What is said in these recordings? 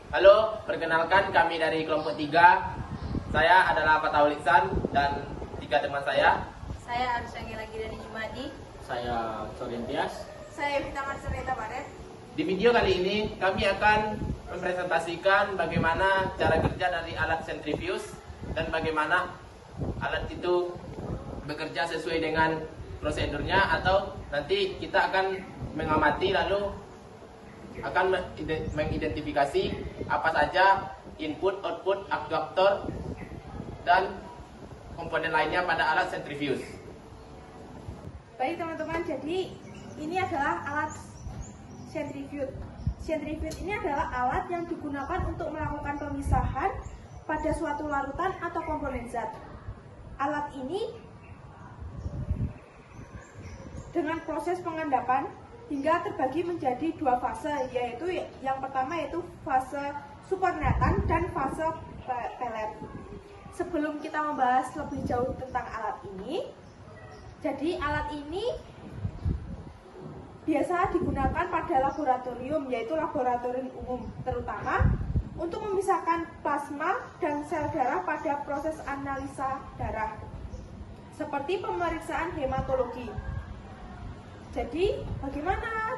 Halo, perkenalkan kami dari kelompok 3. Saya adalah Fatahul Ihsan dan 3 teman saya. Saya Arsyanggi lagi dari Jumadi. Saya Sorentias. Saya Evita Marcelita Baret. Di video kali ini kami akan mempresentasikan bagaimana cara kerja dari alat centrifuge dan bagaimana alat itu bekerja sesuai dengan prosedurnya, atau nanti kita akan mengamati lalu akan mengidentifikasi apa saja input, output, aktuator, dan komponen lainnya pada alat centrifuge. Baik teman-teman, jadi ini adalah alat centrifuge. Centrifuge ini adalah alat yang digunakan untuk melakukan pemisahan pada suatu larutan atau komponen zat. Alat ini dengan proses pengendapan hingga terbagi menjadi 2 fase, yaitu yang pertama yaitu fase supernatan dan fase pelet. Sebelum kita membahas lebih jauh tentang alat ini, jadi alat ini biasa digunakan pada laboratorium, yaitu laboratorium umum, terutama untuk memisahkan plasma dan sel darah pada proses analisa darah, seperti pemeriksaan hematologi. Jadi, bagaimana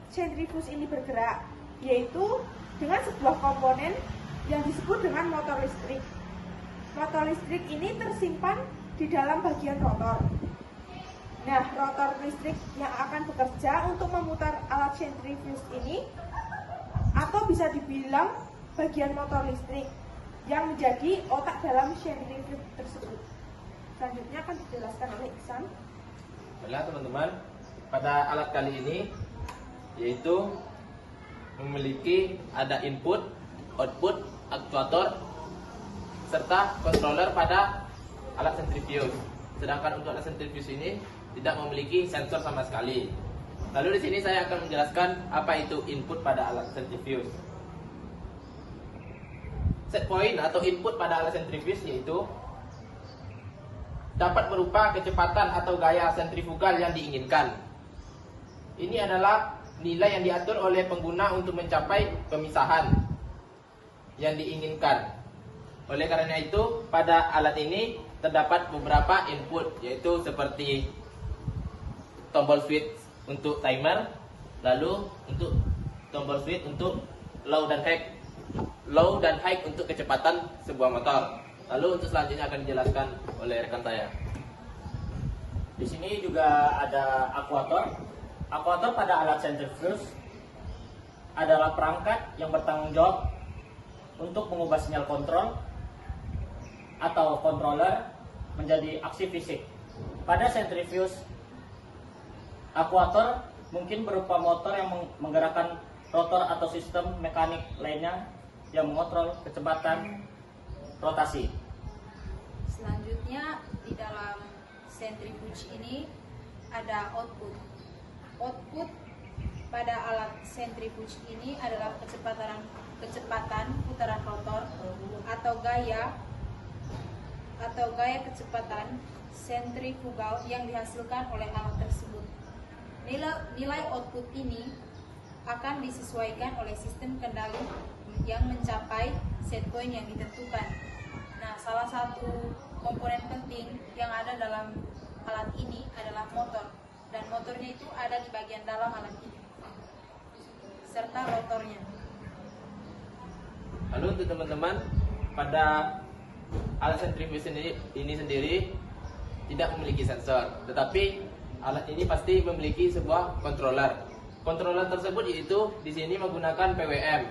centrifuge ini bergerak? Yaitu dengan sebuah komponen yang disebut dengan motor listrik. Motor listrik ini tersimpan di dalam bagian rotor. Nah, rotor listrik yang akan bekerja untuk memutar alat centrifuge ini, atau bisa dibilang bagian motor listrik yang menjadi otak dalam centrifuge tersebut. Selanjutnya akan dijelaskan oleh Ihsan. Baiklah teman-teman, pada alat kali ini yaitu memiliki ada input, output, aktuator, serta controller pada alat centrifuge. Sedangkan untuk alat centrifuge ini tidak memiliki sensor sama sekali. Lalu di sini saya akan menjelaskan apa itu input pada alat centrifuge. Set point atau input pada alat centrifuge yaitu dapat berupa kecepatan atau gaya sentrifugal yang diinginkan. Ini adalah nilai yang diatur oleh pengguna untuk mencapai pemisahan yang diinginkan. Oleh karena itu, pada alat ini terdapat beberapa input, yaitu seperti tombol switch untuk timer, lalu untuk tombol switch untuk low dan high untuk kecepatan sebuah motor. Lalu untuk selanjutnya akan dijelaskan oleh rekan saya. Di sini juga ada akuator. Akuator pada alat centrifuge adalah perangkat yang bertanggung jawab untuk mengubah sinyal kontrol atau controller menjadi aksi fisik. Pada centrifuge, akuator mungkin berupa motor yang menggerakkan rotor atau sistem mekanik lainnya yang mengontrol kecepatan rotasi. Selanjutnya di dalam centrifuge ini ada output. Output pada alat centrifuge ini adalah kecepatan putaran rotor atau gaya kecepatan sentrifugal yang dihasilkan oleh alat tersebut. Nilai output ini akan disesuaikan oleh sistem kendali yang mencapai set point yang ditentukan. Nah, salah satu komponen penting yang ada dalam alat ini adalah motor, dan motornya itu ada di bagian dalam alat ini serta rotornya. Lalu untuk teman-teman, pada alat centrifuge ini sendiri tidak memiliki sensor, tetapi alat ini pasti memiliki sebuah controller. Controller tersebut yaitu di sini menggunakan PWM.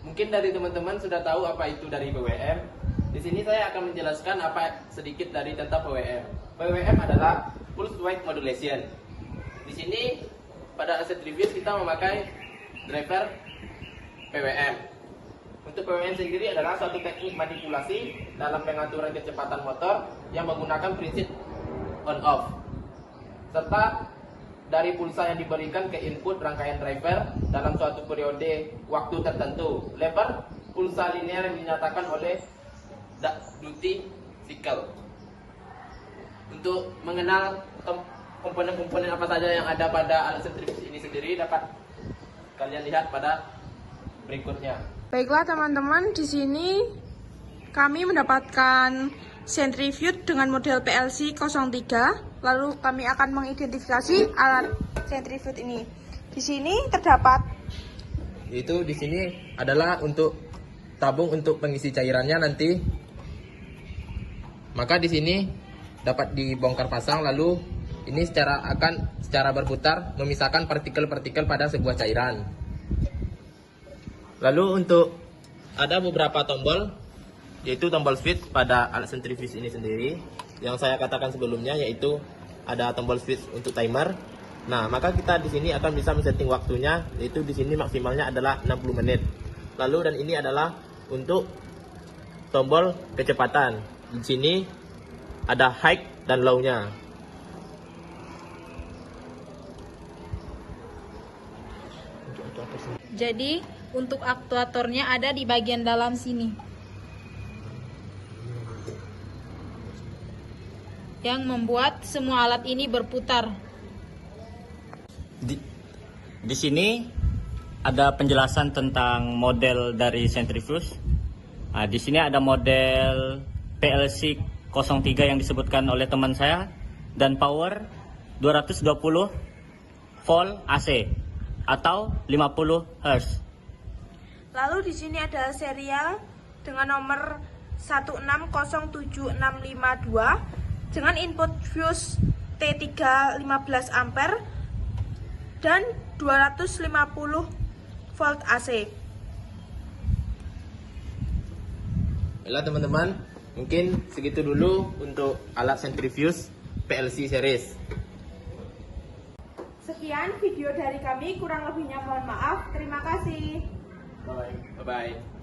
Mungkin dari teman-teman sudah tahu apa itu dari PWM. Di sini saya akan menjelaskan apa sedikit dari tentang PWM. PWM adalah pulse width modulation. Di sini pada alat centrifuge kita memakai driver PWM. Untuk PWM sendiri adalah suatu teknik manipulasi dalam pengaturan kecepatan motor yang menggunakan prinsip on-off, serta dari pulsa yang diberikan ke input rangkaian driver dalam suatu periode waktu tertentu. Lebar pulsa linear yang dinyatakan oleh duty cycle. Untuk mengenal komponen-komponen apa saja yang ada pada alat sentrifuge ini sendiri dapat kalian lihat pada berikutnya. Baiklah teman-teman, di sini kami mendapatkan centrifuge dengan model PLC 03. Lalu kami akan mengidentifikasi alat centrifuge ini. Di sini terdapat Itu di sini adalah untuk tabung untuk pengisi cairannya nanti. Maka di sini dapat dibongkar pasang, lalu ini secara berputar memisahkan partikel-partikel pada sebuah cairan. Lalu untuk ada beberapa tombol, yaitu tombol switch pada alat sentrifuge ini sendiri yang saya katakan sebelumnya, yaitu ada tombol switch untuk timer. Nah, maka kita di sini akan bisa men-setting waktunya, yaitu di sini maksimalnya adalah 60 menit. Lalu dan ini adalah untuk tombol kecepatan. Di sini ada high dan low-nya. Jadi untuk aktuatornya ada di bagian dalam sini, yang membuat semua alat ini berputar. Di sini ada penjelasan tentang model dari centrifuge. Nah, di sini ada model PLC 03 yang disebutkan oleh teman saya dan power 220 volt AC atau 50 Hz. Lalu di sini ada serial dengan nomor 1607652 dengan input fuse T3 15 ampere dan 250 volt AC. Baiklah teman-teman, mungkin segitu dulu untuk alat centrifuge PLC series. Sekian video dari kami, kurang lebihnya mohon maaf. Terima kasih. Bye-bye.